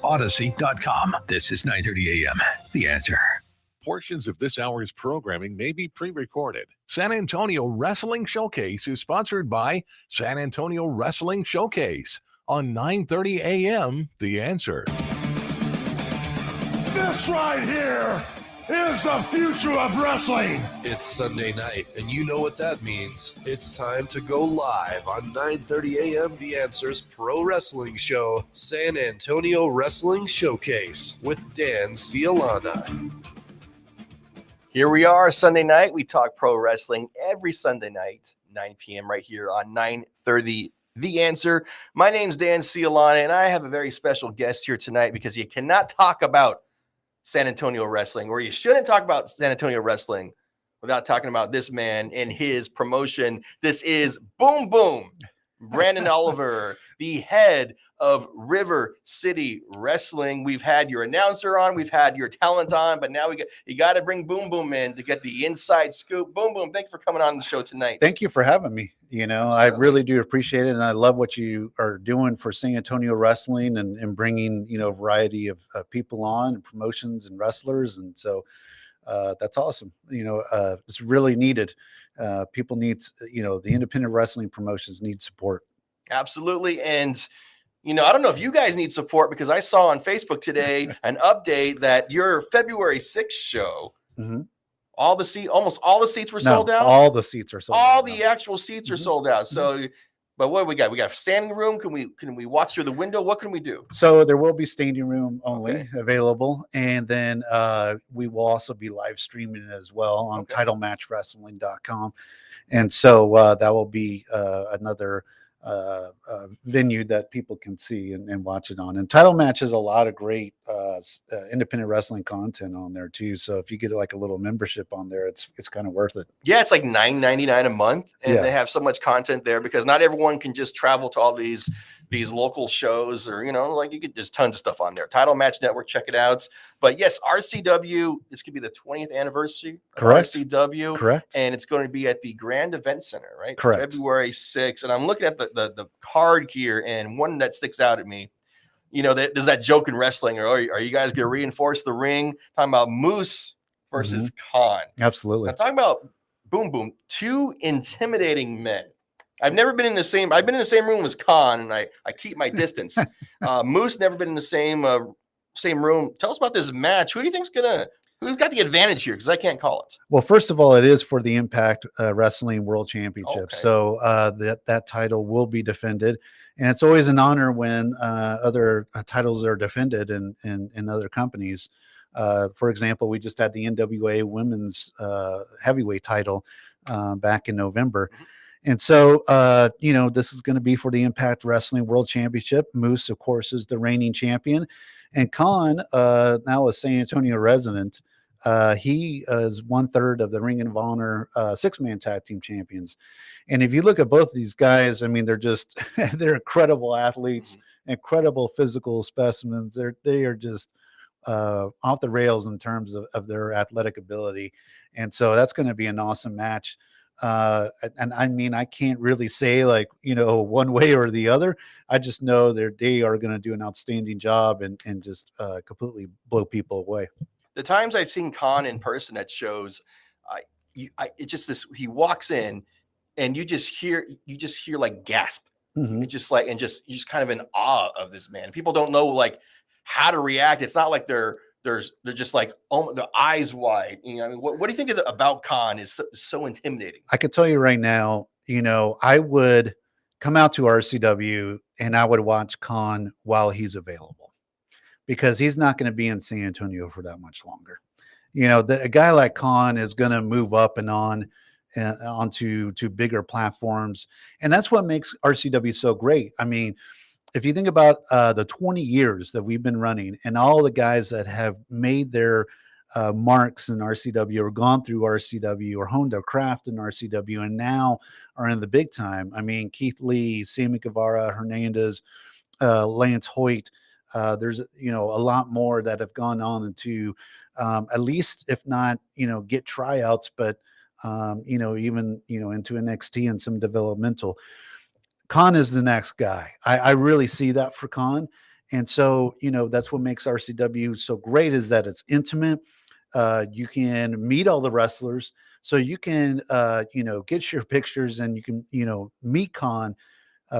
Odyssey.com. This is 9:30 a.m. The Answer. Portions of this hour's programming may be pre-recorded. San Antonio Wrestling Showcase is sponsored by San Antonio Wrestling Showcase on 9:30 a.m. The Answer. This right here is the future of wrestling. It's Sunday night, and you know what that means. It's time to go live on 9:30 a.m. The Answer's pro wrestling show, San Antonio Wrestling Showcase, with Dan Cialana. Here we are, Sunday night. We talk pro wrestling every Sunday night, 9 p.m. right here on 9:30 The Answer. My name's Dan Cialana, and I have a very special guest here tonight because you cannot talk about San Antonio wrestling, or you shouldn't talk about San Antonio wrestling without talking about this man and his promotion. This is Boom Boom, Brandon Oliver, the head of River City Wrestling. We've had your announcer on, we've had your talent on, but now you got to bring Boom Boom in to get the inside scoop. Boom Boom, thank you for coming on the show tonight. Thank you for having me. I really do appreciate it, and I love what you are doing for San Antonio wrestling and bringing a variety of people on and promotions and wrestlers, and so that's awesome. It's really needed. People need the independent wrestling promotions need support. Absolutely. And I don't know if you guys need support, because I saw on Facebook today an update that your February 6th show, almost all the seats were sold out. All the seats are sold out. All the actual seats are sold out. So, but what do we got? We got a standing room. Can we watch through the window? What can we do? So there will be standing room only available, and then we will also be live streaming it as well on TitleMatchWrestling.com, and so that will be another venue that people can see and watch it on. And Title Match has a lot of great independent wrestling content on there too. So if you get like a little membership on there, it's kind of worth it. Yeah, it's like $9.99 a month, and they have so much content there because not everyone can just travel to all these local shows, or you could just tons of stuff on there. Title Match Network, check it out. But yes, RCW, this could be the 20th anniversary of RCW. Correct. And it's going to be at the Grand Event Center, right? Correct. February 6th. And I'm looking at the card here, and one that sticks out at me, there's that joke in wrestling, or are you guys going to reinforce the ring? Talking about Moose versus Khan. Absolutely. Now, talking about Boom Boom, two intimidating men. I've been in the same room as Khan, and I keep my distance. Moose never been in the same room. Tell us about this match. Who's got the advantage here? Because I can't call it. Well, first of all, it is for the Impact Wrestling World Championship. Okay. So that title will be defended. And it's always an honor when other titles are defended in other companies. For example, we just had the NWA Women's Heavyweight title back in November. And so, this is going to be for the Impact Wrestling World Championship. Moose, of course, is the reigning champion. And Khan, now a San Antonio resident, he is 1/3 of the Ring of Honor 6-man tag team champions. And if you look at both of these guys, I mean, they're incredible athletes, incredible physical specimens. They are just off the rails in terms of their athletic ability. And so that's going to be an awesome match. And I mean, I can't really say one way or the other. I just know they are going to do an outstanding job and just completely blow people away. The times I've seen Khan in person at shows, it's just this, he walks in and you just hear like gasp. It's just like, and you're just kind of in awe of this man. People don't know how to react. It's not like they're just like, oh, the eyes wide. What do you think about Khan is so intimidating? I can tell you right now, I would come out to RCW and I would watch Khan while he's available, because he's not going to be in San Antonio for that much longer. A guy like Khan is going to move up and onto bigger platforms. And that's what makes RCW so great. I mean, if you think about the 20 years that we've been running and all the guys that have made their marks in RCW or gone through RCW or honed their craft in RCW and now are in the big time. I mean, Keith Lee, Sammy Guevara, Hernandez, Lance Hoyt. There's, a lot more that have gone on into at least, if not, get tryouts, but, even, into NXT and some developmental. Khan is the next guy. I really see that for Khan. And so, that's what makes RCW so great, is that it's intimate. You can meet all the wrestlers, so you can, get your pictures, and you can, meet Khan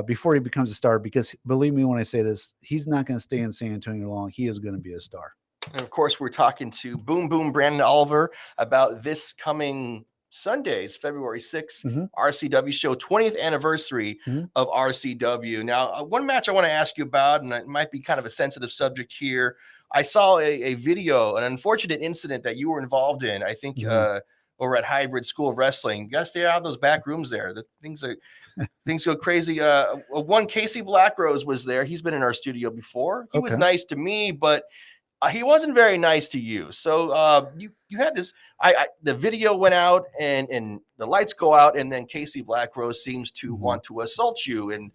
before he becomes a star. Because believe me when I say this, he's not going to stay in San Antonio long. He is going to be a star. And of course, we're talking to Boom Boom Brandon Oliver about this coming Sunday's February 6th RCW show, 20th anniversary of RCW. Now, one match I want to ask you about, and it might be kind of a sensitive subject here. I saw a video, an unfortunate incident that you were involved in, I think, over at Hybrid School of Wrestling. You got to stay out of those back rooms there. Things go crazy. One Casey Blackrose was there. He's been in our studio before. He was nice to me, but he wasn't very nice to you. So you had this. The video went out, and the lights go out, and then Casey Blackrose seems to want to assault you. And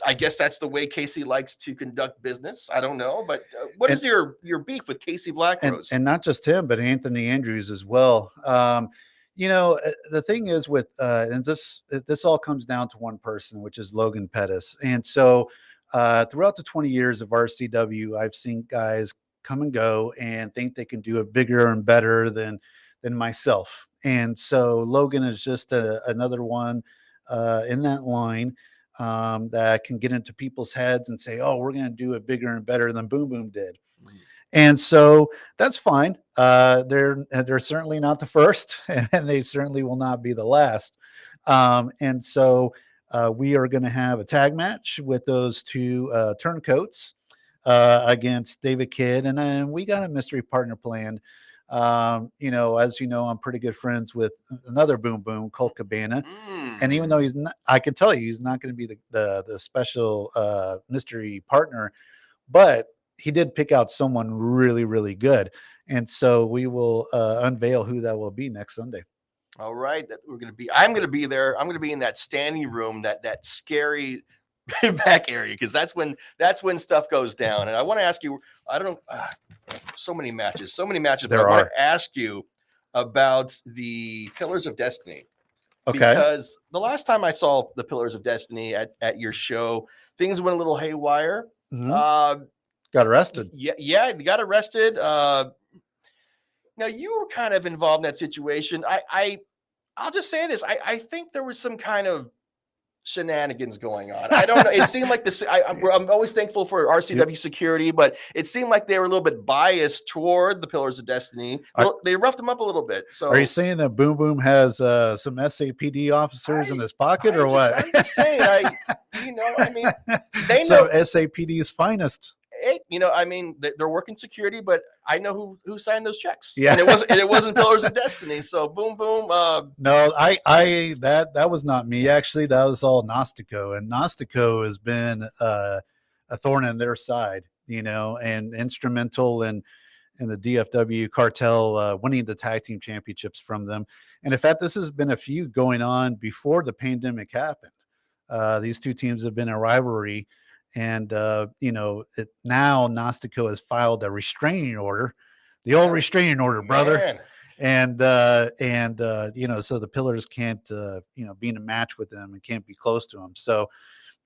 I guess that's the way Casey likes to conduct business. I don't know, but what is your beef with Casey Blackrose? And not just him, but Anthony Andrews as well. The thing is with and this all comes down to one person, which is Logan Pettis. And so throughout the 20 years of RCW, I've seen guys come and go and think they can do it bigger and better than myself. And so Logan is just another one in that line that can get into people's heads and say, oh, we're going to do it bigger and better than Boom Boom did. And so that's fine. They're certainly not the first, and they certainly will not be the last. And so we are going to have a tag match with those two turncoats against David Kidd, and then we got a mystery partner planned. As you know, I'm pretty good friends with another Boom Boom, Colt Cabana, and even though he's not, I can tell you he's not going to be the special mystery partner, but he did pick out someone really, really good, and so we will unveil who that will be next Sunday. All right, I'm going to be there. I'm going to be in that standing room, that scary back area, because that's when stuff goes down. And I want to ask you, I don't know, so many matches. But I want to ask you about the Pillars of Destiny. Okay. Because the last time I saw the Pillars of Destiny at your show, things went a little haywire. Got arrested. Yeah, you got arrested. Now you were kind of involved in that situation. I'll just say this. I think there was some kind of shenanigans going on. I don't know. It seemed like this. I'm always thankful for RCW security, but it seemed like they were a little bit biased toward the Pillars of Destiny. They roughed them up a little bit. So, are you saying that Boom Boom has some SAPD officers in his pocket, or what? I'm just saying. They know so SAPD's finest. They're working security, but I know who signed those checks. Yeah, and it wasn't Pillars of Destiny. So Boom Boom. No, that was not me. Actually, that was all Gnostico, and Gnostico has been a thorn in their side, and instrumental in the DFW cartel winning the tag team championships from them. And in fact, this has been a feud going on before the pandemic happened. These two teams have been a rivalry. And, now Gnostico has filed a restraining order, the old restraining order, brother. Man. And so the Pillars can't, be in a match with them and can't be close to them. So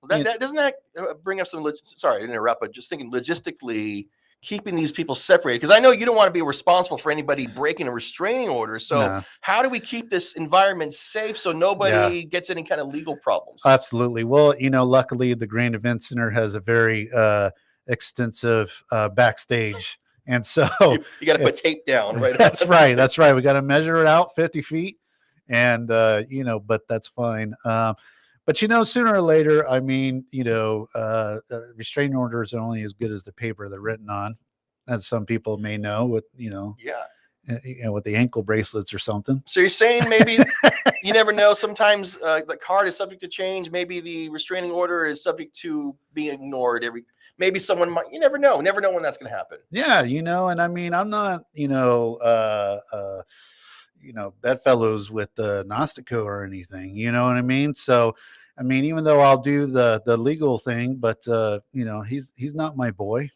doesn't that bring up some, sorry to interrupt, but just thinking logistically, keeping these people separated, because I know you don't want to be responsible for anybody breaking a restraining order. So how do we keep this environment safe so nobody gets any kind of legal problems? Absolutely. Well, luckily the Grand Event Center has a very extensive backstage. And so you got to put tape down, right? That's right. That's right. We got to measure it out 50 feet and, but that's fine. But, sooner or later, restraining orders are only as good as the paper they're written on, as some people may know with, with the ankle bracelets or something. So you're saying maybe you never know. Sometimes the card is subject to change. Maybe the restraining order is subject to being ignored. Maybe someone might, you never know. Never know when that's going to happen. Yeah. And I'm not, bedfellows with the Gnostico or anything, you know what I mean? So, even though I'll do the legal thing, but he's not my boy,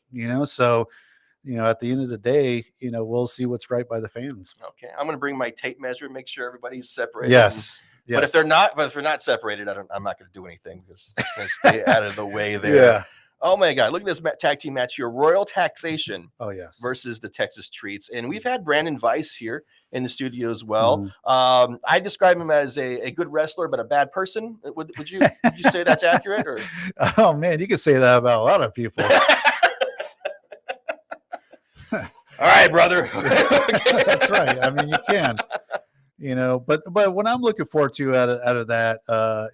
so, at the end of the day, we'll see what's right by the fans. Okay. I'm going to bring my tape measure, make sure everybody's separated. Yes. But if they're not separated, I'm not going to do anything because I stay out of the way there. Oh my God! Look at this tag team match here: Royal Taxation Oh yes. versus the Texas Treats, and we've had Brandon Weiss here in the studio as well. I describe him as a good wrestler, but a bad person. Would you say that's accurate? Or Oh man, you can say that about a lot of people. all right, brother. That's right. I mean, you can, but what I'm looking forward to out of that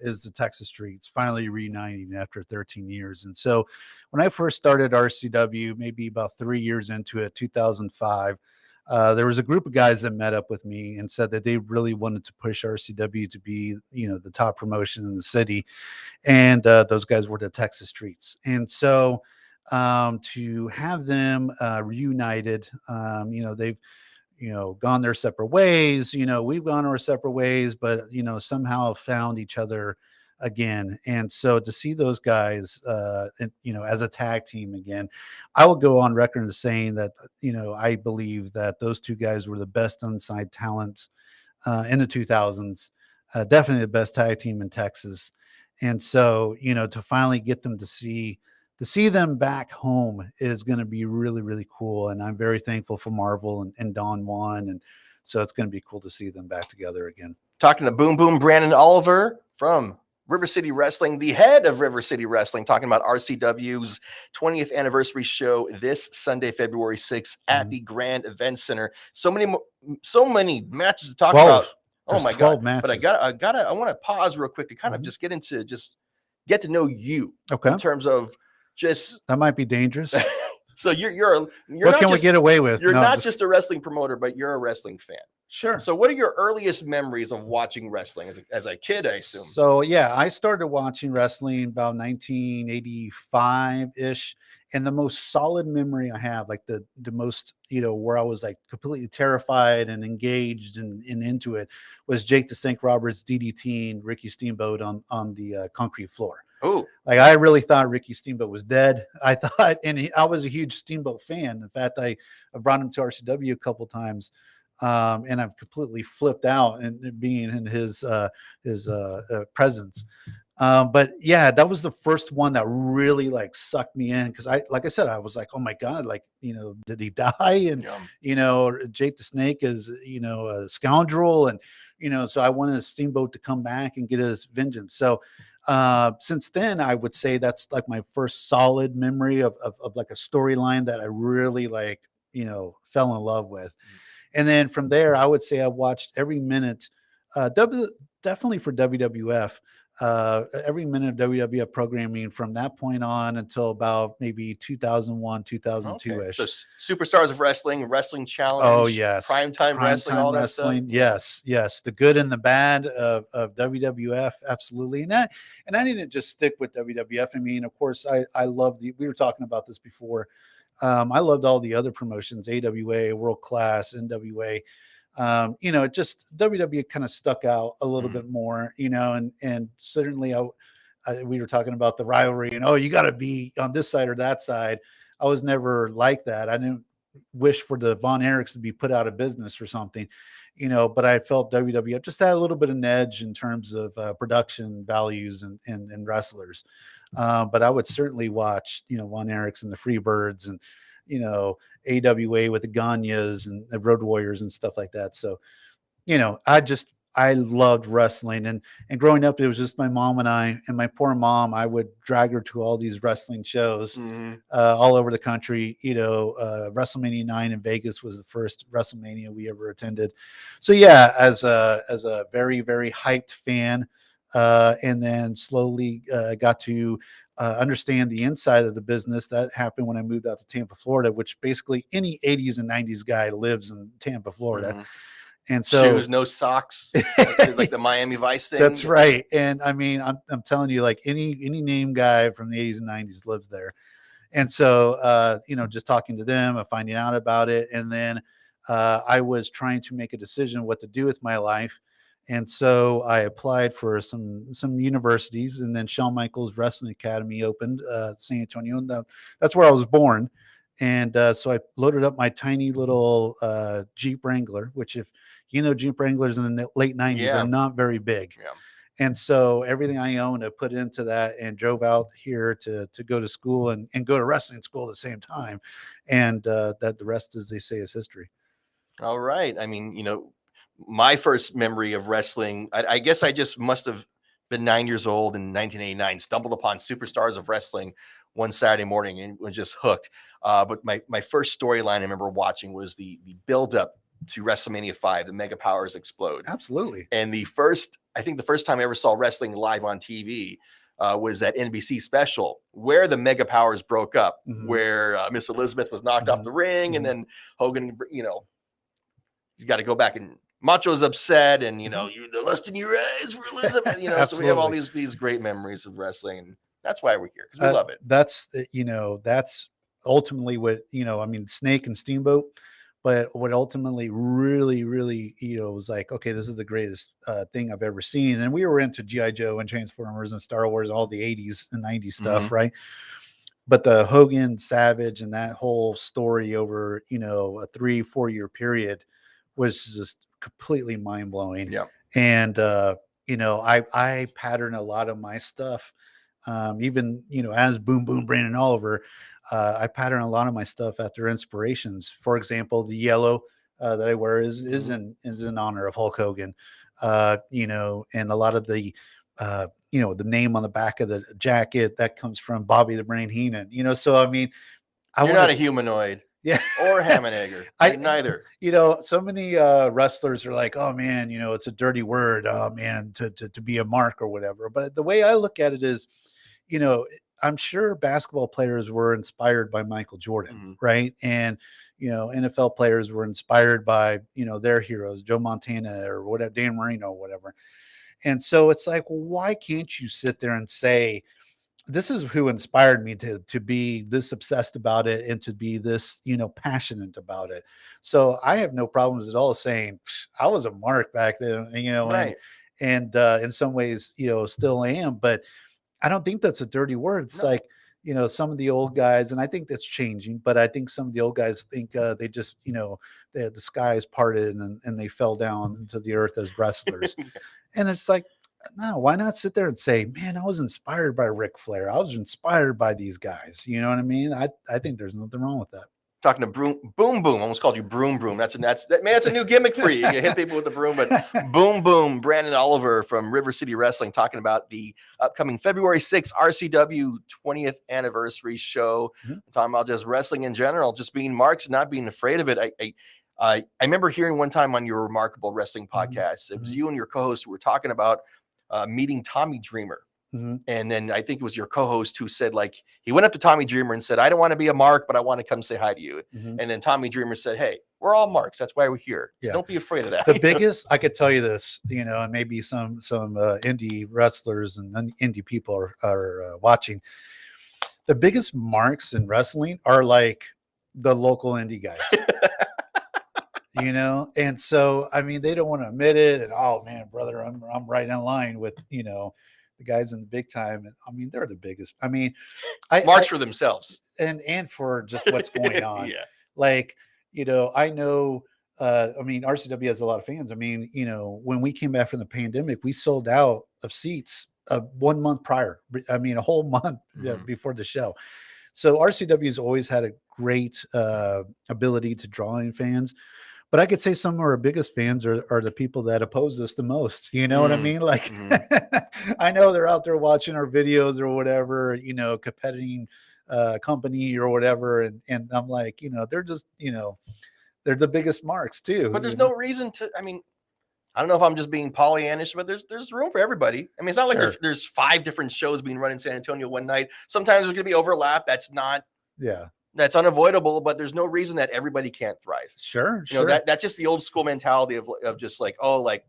is the Texas Streets finally reuniting after 13 years. And so when I first started RCW, maybe about 3 years into it, 2005, there was a group of guys that met up with me and said that they really wanted to push RCW to be, the top promotion in the city. And those guys were the Texas Streets. And so to have them reunited, they've gone their separate ways, we've gone our separate ways, but somehow found each other again. And so to see those guys as a tag team again, I will go on record as saying that I believe that those two guys were the best unsigned talents in the 2000s, definitely the best tag team in Texas. And so to finally get them to see them back home is going to be really, really cool. And I'm very thankful for Marvel and Don Juan. And so it's going to be cool to see them back together again. Talking to Boom Boom Brandon Oliver from River City Wrestling, the head of River City Wrestling, talking about RCW's 20th anniversary show this Sunday, February 6th at the Grand Event Center. So many matches to talk about. Oh my God. Matches. But I want to pause real quick to kind of just get to know you. Okay. In terms of that might be dangerous. So you're what can we get away with? You're not just a wrestling promoter, but you're a wrestling fan. Sure. So what are your earliest memories of watching wrestling as a kid, I assume? So yeah, I started watching wrestling about 1985-ish. And the most solid memory I have, like the most, where I was like completely terrified and engaged and into it, was Jake the Snake Roberts DDTing Ricky Steamboat on the concrete floor. Oh, like I really thought Ricky Steamboat was dead. I thought, I was a huge Steamboat fan. In fact, I brought him to RCW a couple times. And I've completely flipped out and being in his presence. But yeah, that was the first one that really like sucked me in. Cause like I said, I was like, oh my God, like, did he die? And, Jake the Snake is, a scoundrel. And, so I wanted Steamboat to come back and get his vengeance. So, since then I would say that's like my first solid memory of like a storyline that I really like, fell in love with. And then from there, I would say I watched every minute, definitely for WWF, every minute of WWF programming from that point on until about maybe 2001, 2002-ish. Okay. So Superstars of Wrestling, Wrestling Challenge. Oh, yes. Primetime Wrestling, all that stuff. Yes. The good and the bad of WWF. Absolutely. And I didn't just stick with WWF. I mean, of course, I love we were talking about this before. I loved all the other promotions, AWA, World Class, NWA. Just WWE kind of stuck out a little bit more, and certainly we were talking about the rivalry and, you got to be on this side or that side. I was never like that. I didn't wish for the Von Erichs to be put out of business or something, but I felt WWF just had a little bit of an edge in terms of production values and wrestlers. But I would certainly watch, Von Erichs and the Freebirds and, AWA with the Ganyas and the Road Warriors and stuff like that. So, I loved wrestling and growing up, it was just my mom and I, and my poor mom, I would drag her to all these wrestling shows all over the country. WrestleMania 9 in Vegas was the first WrestleMania we ever attended. So yeah, as a very, very hyped fan, and then slowly got to understand the inside of the business. That happened when I moved out to Tampa, Florida, which basically any 80s and 90s guy lives in Tampa, Florida. And so shoes, no socks, like the Miami Vice thing. That's right. And I mean, I'm telling you, like any name guy from the 80s and 90s lives there. And so, just talking to them, finding out about it. And then I was trying to make a decision what to do with my life. And so I applied for some universities, and then Shawn Michaels Wrestling Academy opened San Antonio. And that's where I was born. And so I loaded up my tiny little Jeep Wrangler, which if Jeep Wranglers in the late 90s are not very big. Yeah. And so everything I owned, I put into that and drove out here to go to school and go to wrestling school at the same time. And that the rest, as they say, is history. All right. I mean, my first memory of wrestling, I guess I just must have been 9 years old in 1989, stumbled upon Superstars of Wrestling one Saturday morning and was just hooked. But my first storyline I remember watching was the build up to WrestleMania 5, the Mega Powers explode. Absolutely. And the first time I ever saw wrestling live on TV was that NBC special where the Mega Powers broke up, where Miss Elizabeth was knocked off the ring, and then Hogan, he's got to go back, and Macho's upset, and you the lust in your eyes for Elizabeth, so we have all these great memories of wrestling, and that's why we're here, because we love it. That's that's ultimately what I mean, Snake and Steamboat. But what ultimately really, really, was like, okay, this is the greatest thing I've ever seen. And we were into G.I. Joe and Transformers and Star Wars, all the 80s and 90s stuff, right? But the Hogan Savage and that whole story over, a 3-4 year period was just completely mind blowing. Yeah. And, I pattern a lot of my stuff. Even, as Boom Boom Brandon Oliver, I pattern a lot of my stuff after inspirations. For example, the yellow that I wear is in honor of Hulk Hogan, and a lot of the, the name on the back of the jacket that comes from Bobby the Brain Heenan, so, I mean, you're not a humanoid. Yeah. Or Hammenegger. Neither. So many wrestlers are like, oh man, it's a dirty word, oh man, to be a mark or whatever. But the way I look at it is, I'm sure basketball players were inspired by Michael Jordan, right? And, NFL players were inspired by, their heroes, Joe Montana or whatever, Dan Marino or whatever. And so it's like, well, why can't you sit there and say, this is who inspired me to be this obsessed about it and to be this, passionate about it. So I have no problems at all saying I was a mark back then, right. and in some ways, still am, but I don't think that's a dirty word. It's like, some of the old guys, and I think that's changing, but I think some of the old guys think they just, the sky is parted and they fell down into the earth as wrestlers. And it's like, no, why not sit there and say, man, I was inspired by Ric Flair. I was inspired by these guys. You know what I mean? I think there's nothing wrong with that. Talking to Boom Boom, almost called you Broom Broom. That's a new gimmick for you. You hit people with the broom, but Boom Boom, Brandon Oliver from River City Wrestling, talking about the upcoming February 6th RCW 20th anniversary show. Talking about just wrestling in general, just being marks, not being afraid of it. I remember hearing one time on your Remarkable Wrestling podcast, it was you and your co-host who were talking about meeting Tommy Dreamer. And then I think it was your co-host who said, like, he went up to Tommy Dreamer and said, I don't want to be a mark, but I want to come say hi to you. And then Tommy Dreamer said, hey, we're all marks. That's why we're here. So don't be afraid of that. The biggest, I could tell you this, and maybe some indie wrestlers and indie people are watching. The biggest marks in wrestling are like the local indie guys. And so, I mean, they don't want to admit it. And, oh man, brother, I'm right in line with, the guys in the big time. And I mean, they're the biggest. I mean, marks for themselves and for just what's going on. Yeah. Like, I know, I mean, RCW has a lot of fans. I mean, when we came back from the pandemic, we sold out of seats 1 month prior. I mean, a whole month before the show. So RCW has always had a great ability to draw in fans. But I could say some of our biggest fans are the people that oppose us the most. You know what I mean? Like, I know they're out there watching our videos or whatever, competing company or whatever. And I'm like, they're just, they're the biggest marks too. But there's no reason to, I mean, I don't know if I'm just being Pollyannish, but there's room for everybody. I mean, it's not like there's 5 different shows being run in San Antonio one night. Sometimes there's going to be overlap. That's unavoidable, but there's no reason that everybody can't thrive. Sure. That's just the old school mentality of just like, oh, like,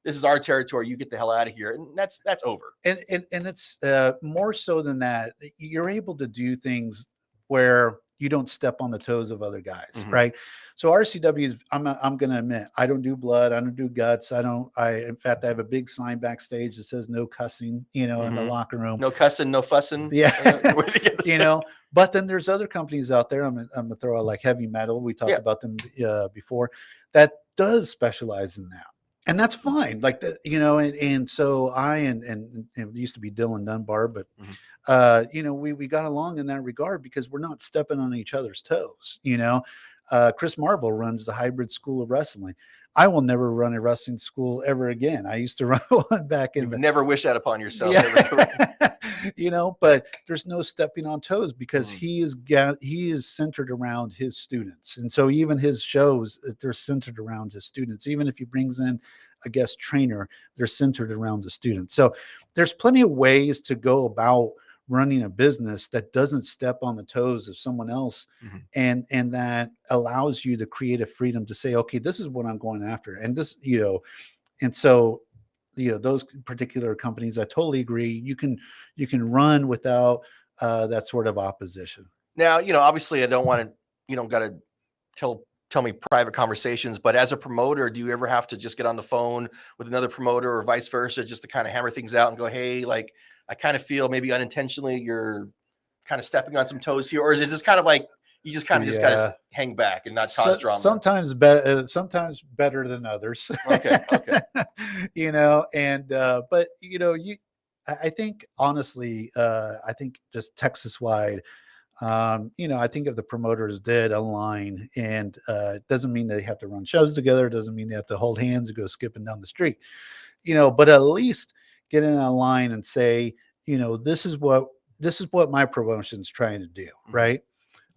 this is our territory. You get the hell out of here. And that's over. And it's more so than that. You're able to do things where you don't step on the toes of other guys. Right. So RCW is, I'm going to admit, I don't do blood. I don't do guts. In fact, I have a big sign backstage that says no cussing, in the locker room. No cussing, no fussing. Yeah. But then there's other companies out there. I'm going to throw out like Heavy Metal. We talked about them before, that does specialize in that. and that's fine. Like and so and it used to be Dylan Dunbar, but we got along in that regard because we're not stepping on each other's toes. Chris Marvel runs the Hybrid School of Wrestling. I will never run a wrestling school ever again. I used to run one back in. Never wish that upon yourself. Yeah. But there's no stepping on toes because he is centered around his students. And so even his shows, they're centered around his students. Even if he brings in a guest trainer, they're centered around the students. So there's plenty of ways to go about running a business that doesn't step on the toes of someone else, and that allows you the creative freedom to say, okay, this is what I'm going after. And this, and so, those particular companies, I totally agree. You can run without that sort of opposition. Now, obviously I don't want to, you don't got to tell me private conversations, but as a promoter, do you ever have to just get on the phone with another promoter or vice versa, just to kind of hammer things out and go, hey, like, I kind of feel maybe unintentionally you're kind of stepping on some toes here, or is this kind of like you just kind of just got to hang back and not cause drama? Sometimes better than others. Okay. But I think honestly, I think just Texas wide, I think if the promoters did align, and it doesn't mean they have to run shows together, it doesn't mean they have to hold hands and go skipping down the street, but at least get in a line and say, this is what my promotion's trying to do, right?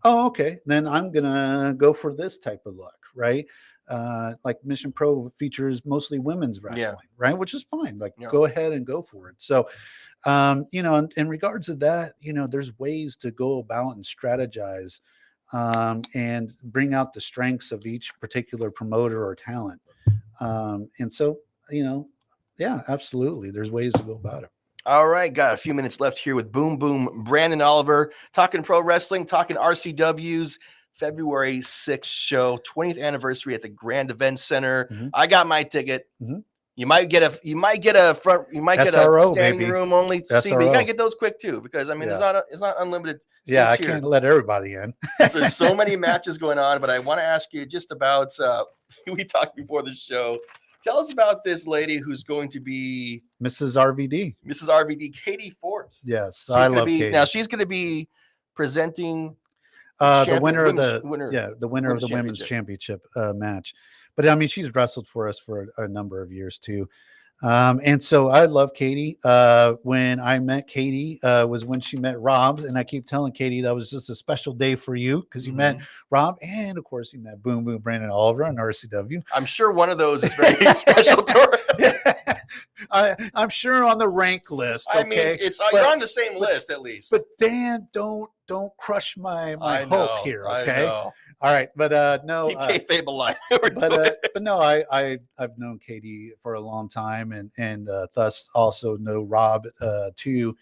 Oh, okay. Then I'm gonna go for this type of look, right? Like Mission Pro features mostly women's wrestling, right? Which is fine. Like, go ahead and go for it. So, in regards to that, there's ways to go about and strategize, and bring out the strengths of each particular promoter or talent. And so, yeah, absolutely. There's ways to go about it. All right. Got a few minutes left here with Boom Boom Brandon Oliver, talking pro wrestling, talking RCW's February 6th show, 20th anniversary at the Grand Event Center. I got my ticket. You might get a SRO, standing baby. room only SRO. seat, but you gotta get those quick too, because I mean, it's not unlimited. Yeah, I here. can't let everybody in. So there's so many matches going on, but I want to ask you just about, we talked before the show. Tell us about this lady who's going to be Mrs. RVD, Katie Forbes. Yes, I love Katie. Now she's going to be presenting the winner of the women's championship match. But I mean, she's wrestled for us for a number of years too. And so I love Katie. When I met Katie was when she met Rob, and I keep telling Katie that was just a special day for you because you met Rob, and of course you met Boom Boom Brandon Oliver on RCW. I'm sure one of those is very special to her. I'm sure on the rank list. Okay? I mean, you're on the same list at least. But Dan, don't crush my hope here. Okay. I know. All right, but no. Keep kayfabe alive. But no, I've known Katie for a long time, and thus also know Rob too.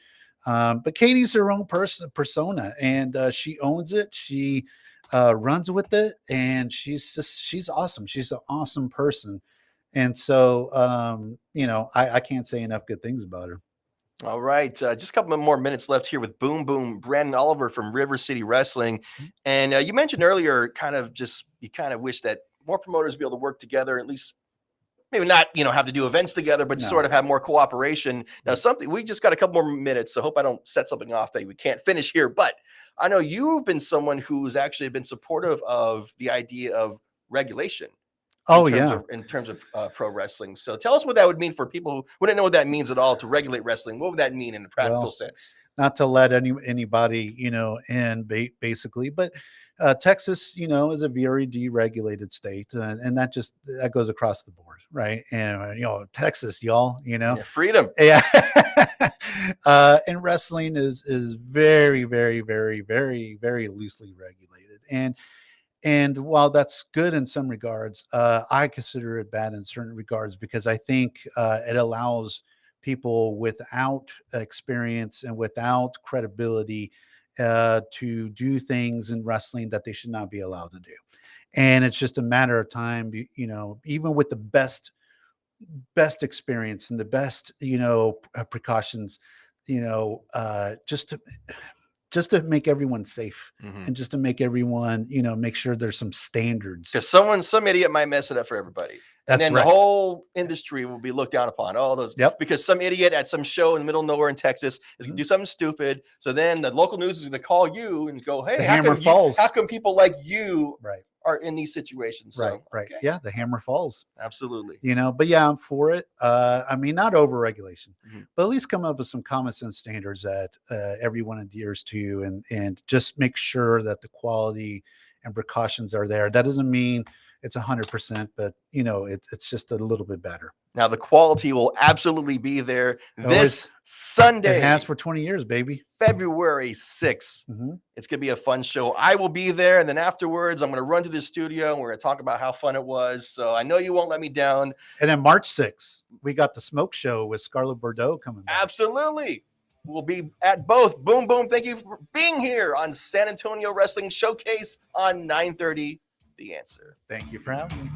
But Katie's her own persona, and she owns it. She runs with it, and she's awesome. She's an awesome person, and so I can't say enough good things about her. All right. Just a couple more minutes left here with Boom Boom Brandon Oliver from River City Wrestling. And you mentioned earlier you kind of wish that more promoters be able to work together, at least maybe not, have to do events together, but sort of have more cooperation. Now, we just got a couple more minutes, so hope I don't set something off that we can't finish here. But I know you've been someone who's actually been supportive of the idea of regulation. In terms of pro wrestling. So tell us what that would mean for people who wouldn't know what that means at all to regulate wrestling. What would that mean in a practical sense? Not to let anybody, in basically, but Texas, is a very deregulated state, and that goes across the board, right? And Texas, y'all, freedom. Yeah. And wrestling is very, very, very, very, very loosely regulated, and while that's good in some regards, I consider it bad in certain regards because I think it allows people without experience and without credibility to do things in wrestling that they should not be allowed to do. And it's just a matter of time, even with the best experience and the best, precautions, just just to make everyone safe Mhm. and just to make everyone, make sure there's some standards. Because some idiot might mess it up for everybody. And That's then right. the whole industry will be looked down upon. All those, Yep. because some idiot at some show in the middle of nowhere in Texas is going to do something stupid. So then the local news is going to call you and go, "Hey, The how hammer come falls." how come people like you Right. are in these situations?" So, Right. okay, Yeah. The hammer falls, absolutely. but yeah, I'm for it. I mean, not over regulation, Mhm. but at least come up with some common sense standards that everyone adheres to and just make sure that the quality and precautions are there. That doesn't mean it's 100%, but it's just a little bit better. Now the quality will absolutely be there Oh, this It Sunday, has for 20 years, baby. February 6th. Mhm. It's going to be a fun show. I will be there. And then afterwards, I'm going to run to the studio and we're going to talk about how fun it was. So I know you won't let me down. And then March 6th, we got the smoke show with Scarlett Bordeaux coming back. Absolutely. We'll be at both. Boom, boom. Thank you for being here on San Antonio Wrestling Showcase on 930 The Answer. Thank you for having me.